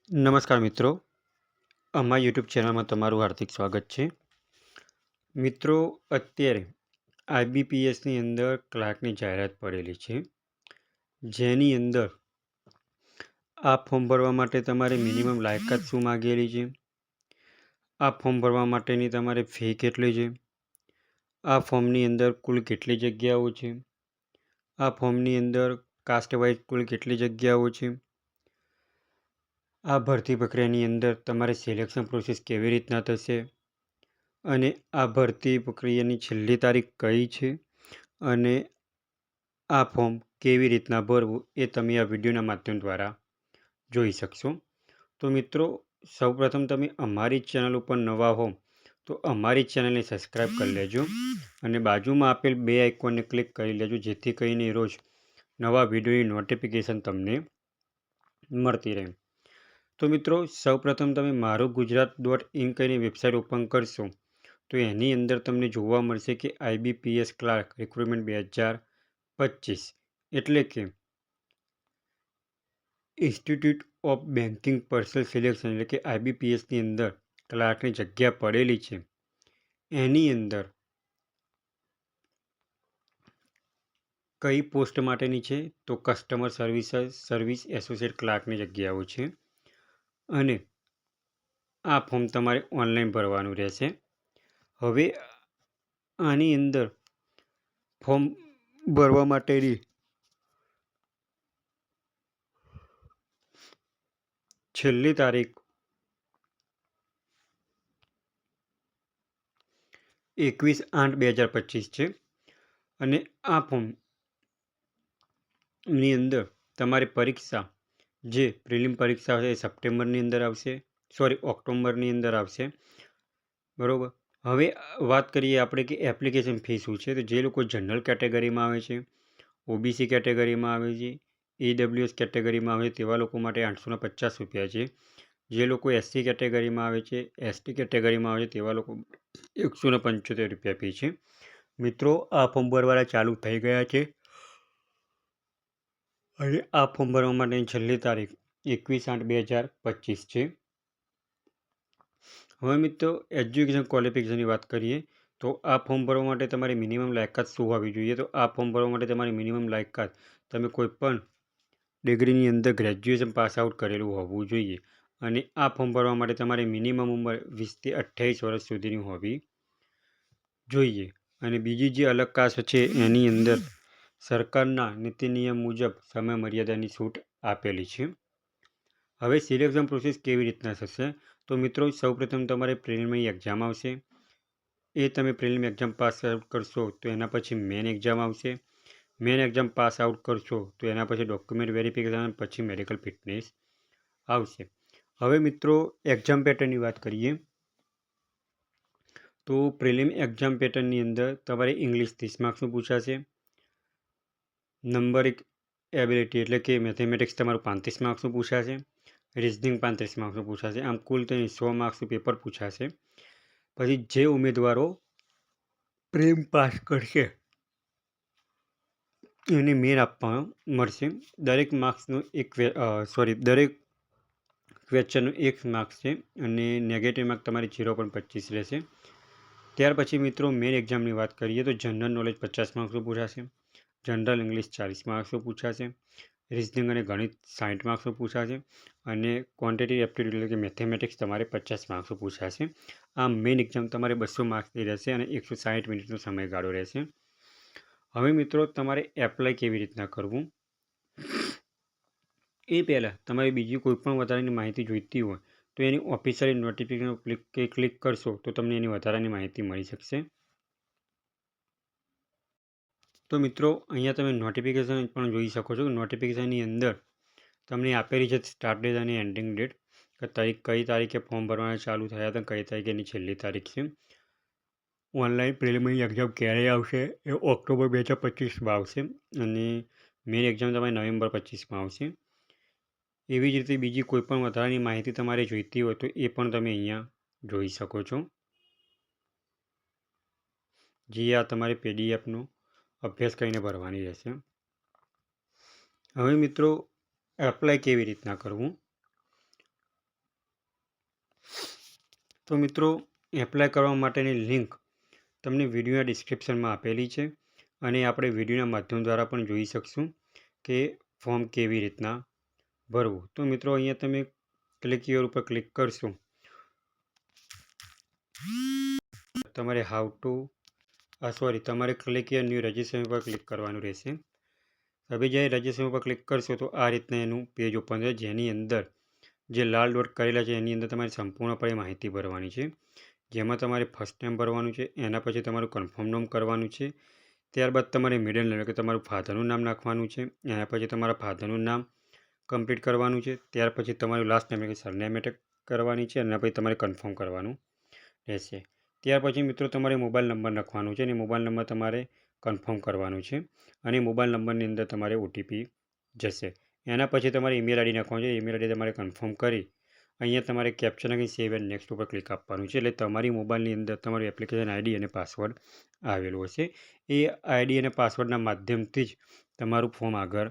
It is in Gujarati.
નમસ્કાર મિત્રો, અમારા યુટ્યુબ ચેનલમાં તમારું હાર્દિક સ્વાગત છે. મિત્રો, અત્યારે આઈબીપીએસની અંદર ક્લાર્કની જાહેરાત પડેલી છે, જેની અંદર આ ફોર્મ ભરવા માટે તમારે મિનિમમ લાયકાત શું માગેલી છે, આ ફોર્મ ભરવા માટેની તમારે ફી કેટલી છે, આ ફોર્મની અંદર કુલ કેટલી જગ્યાઓ છે, આ ફોર્મની અંદર કાસ્ટ વાઇઝ કુલ કેટલી જગ્યાઓ છે, આ ભરતી પ્રક્રિયાની અંદર તમારે સિલેક્શન પ્રોસેસ કેવી રીતના થશે અને આ ભરતી પ્રક્રિયાની છેલ્લી તારીખ કઈ છે અને આ ફોર્મ કેવી રીતના ભરવું એ તમે આ વિડીયોના માધ્યમ દ્વારા જોઈ શકશો. તો મિત્રો, સૌપ્રથમ તમે અમારી ચેનલ ઉપર નવા હો તો અમારી ચેનલને સબસ્ક્રાઈબ કરી લેજો અને બાજુમાં આપેલ બે આઇકોનને ક્લિક કરી લેજો, જેથી કરીને રોજ નવા વિડીયોની નોટિફિકેશન તમને મળતી રહે. તો મિત્રો, સૌપ્રથમ તમે marugujrat.in કહીને વેબસાઇટ ઓપન કરશો તો એની અંદર તમને જોવા મળશે કે આઈબીપીએસ ક્લાર્ક રિક્રુટમેન્ટ 2025 એટલે કે institute of banking personal selection એટલે કે આઈબીપીએસની અંદર ક્લાર્કની જગ્યા પડેલી છે. એની અંદર કઈ પોસ્ટ માટેની છે તો કસ્ટમર સર્વિસ એસોસિએટ ક્લાર્કની જગ્યાઓ છે અને આ ફોર્મ તમારે ઓનલાઈન ભરવાનું રહેશે. હવે આની અંદર ફોર્મ ભરવા માટેની છેલ્લી તારીખ 21/8/2025 છે અને આ ફોર્મની અંદર તમારી પરીક્ષા જે પ્રિલિમ પરીક્ષા છે એ સપ્ટેમ્બરની અંદર આવશે, ઓક્ટોબરની અંદર આવશે, બરાબર. હવે વાત કરીએ આપણે કે એપ્લિકેશન ફી શું છે. તો જે લોકો જનરલ કેટેગરીમાં આવે છે, ઓબીસી કેટેગરીમાં આવે છે, ઈડબ્લ્યુએસ કેટેગરીમાં આવે છે તેવા લોકો માટે 850 રૂપિયા છે. જે લોકો એસસી કેટેગરીમાં આવે છે, એસટી કેટેગરીમાં આવે છે તેવા લોકો 175 રૂપિયા ફી છે. મિત્રો, આ ફોર્મ ભરવાના ચાલુ થઈ ગયા છે અને આ ફોર્મ ભરવા માટેની છેલ્લી તારીખ 21/8/2025 છે. હવે મિત્રો, એજ્યુકેશન ક્વોલિફિકેશનની વાત કરીએ તો આ ફોર્મ ભરવા માટે તમારી મિનિમમ લાયકાત શું હોવી જોઈએ. તો આ ફોર્મ ભરવા માટે તમારી મિનિમમ લાયકાત તમે કોઈ પણ ડિગ્રીની અંદર ગ્રેજ્યુએશન પાસ આઉટ કરેલું હોવું જોઈએ અને આ ફોર્મ ભરવા માટે તમારી મિનિમમ ઉંમર 20 થી 28 વર્ષ સુધીની હોવી જોઈએ. અને બીજી જે અલગ કાસ્ટ છે એની અંદર સરકારના નીતિ નિયમ મુજબ સમય મર્યાદાની છૂટ આપેલી છે. હવે સિલેક્શન પ્રોસેસ કેવી રીતના થશે. તો મિત્રો, સૌપ્રથમ તમારે પ્રિલિમિનરી એક્ઝામ આવશે. એ તમે પ્રિલિમિનરી એક્ઝામ પાસ આઉટ કરશો તો એના પછી મેન એક્ઝામ આવશે. મેન એક્ઝામ પાસ આઉટ કરશો તો એના પછી ડોક્યુમેન્ટ વેરિફિકેશન, પછી મેડિકલ ફિટનેસ આવશે. હવે મિત્રો, એક્ઝામ પેટર્નની વાત કરીએ તો પ્રિલિમ એક્ઝામ પેટર્નની અંદર તમારે ઇંગ્લિશ 30 માર્ક્સનું પૂછાશે, નંબરિક એબિલિટી એટલે કે મેથેમેટિક્સ તમારું 35 માર્ક્સનું પૂછાશે, રિઝનિંગ 35 માર્ક્સનું પૂછાશે. આમ કુલ તેની 100 માર્ક્સનું પેપર પૂછાશે. પછી જે ઉમેદવારો પ્રિલિમ પાસ કરશે એને મેન આપવા મળશે. દરેક માર્ક્સનો દરેક ક્વેશ્ચનનો 1 માર્ક્સ છે અને નેગેટિવ માર્ક તમારી 0.25 રહેશે. ત્યાર પછી મિત્રો, મેન એક્ઝામની વાત કરીએ તો જનરલ નોલેજ 50 માર્ક્સનું પૂછાશે, જનરલ ઇંગ્લિશ 40 માર્ક્સનું પૂછાશે, રિઝનિંગ અને ગણિત 60 માર્ક્સનું પૂછાશે અને ક્વોન્ટિટી એપ્ટિટ્યૂડ એટલે કે મેથેમેટિક્સ તમારે 50 માર્ક્સનું પૂછાશે. આ મેન એક્ઝામ તમારે 200 માર્ક્સની રહેશે અને 160 મિનિટનો સમયગાળો રહેશે. હવે મિત્રો, તમારે એપ્લાય કેવી રીતના કરવું એ પહેલાં તમારે બીજી કોઈ પણ વધારાની માહિતી જોઈતી હોય તો એની ઓફિશિયલી નોટિફિકેશન ક્લિક કરશો તો તમને એની વધારાની માહિતી મળી શકશે. તો મિત્રો, અહીંયા તમે નોટિફિકેશન પણ જોઈ શકો છો. નોટિફિકેશનની અંદર તમને આપેલી છે સ્ટાર્ટ ડેટ અને એન્ડિંગ ડેટ, કઈ તારીખે ફોર્મ ભરવાના ચાલુ થયા હતા, કઈ તારીખે એની છેલ્લી તારીખ છે. ઓનલાઈન પ્રિલિમિનરી એક્ઝામ ક્યારે આવશે એ ઓક્ટોબર 2025માં આવશે અને મેન એક્ઝામ તમારી નવેમ્બર 25માં આવશે. એવી જ રીતે બીજી કોઈ પણ વધારાની માહિતી તમારે જોઈતી હોય તો એ પણ તમે અહીંયા જોઈ શકો છો. જે આ તમારે પીડીએફનો અભ્યાસ કરીને ભરવાની રહેશે. હવે મિત્રો, એપ્લાય કેવી રીતના કરવું તો મિત્રો, એપ્લાય કરવા માટેની લિંક તમને વિડીયોના ડિસ્ક્રિપ્શનમાં આપેલી છે અને આપણે વિડીયોના માધ્યમ દ્વારા પણ જોઈ શકશું કે ફોર્મ કેવી રીતના ભરવું. તો મિત્રો, અહીંયા તમે ક્લિક હિયર ઉપર ક્લિક કરશો. તમારે તમારે ક્લિક હિયર ન્યૂ રજિસ્ટ્રેશન પર ક્લિક કરવાનું રહેશે. હવે જ્યારે રજિસ્ટ્રેશન પર ક્લિક કરશો તો આ રીતના એનું પેજ ઓપન થશે, જેની અંદર જે લાલ ડોટ કરેલા છે એની અંદર તમારે સંપૂર્ણપણે માહિતી ભરવાની છે. જેમાં તમારે ફર્સ્ટ નેમ ભરવાનું છે, એના પછી તમારું કન્ફર્મ નામ કરવાનું છે. ત્યારબાદ તમારે મિડલ નેમ કે તમારું ફાધરનું નામ નાખવાનું છે. એના પછી તમારા ફાધરનું નામ કમ્પ્લીટ કરવાનું છે. ત્યાર પછી તમારું લાસ્ટ નેમ એટલે કે સરનેમ એટેક કરવાની છે. એના પછી તમારે કન્ફર્મ કરવાનું રહેશે. ત્યાર પછી મિત્રો તમારે મોબાઈલ નંબર નાખવાનો છે અને મોબાઈલ નંબર તમારે કન્ફર્મ કરવાનું છે અને મોબાઈલ નંબરની અંદર તમારે ઓટીપી જશે. એના પછી તમારે ઈમેલ આઈડી નાખવાનું છે. ઈમેલ આઈડી તમારે કન્ફર્મ કરી અહીંયા તમારે કેપ્ચર નાખી સેવ એન્ડ નેક્સ્ટ ઉપર ક્લિક આપવાનું છે. એટલે તમારી મોબાઈલની અંદર તમારું એપ્લિકેશન આઈડી અને પાસવર્ડ આવેલું હશે. એ આઈડી અને પાસવર્ડના માધ્યમથી જ તમારું ફોર્મ આગળ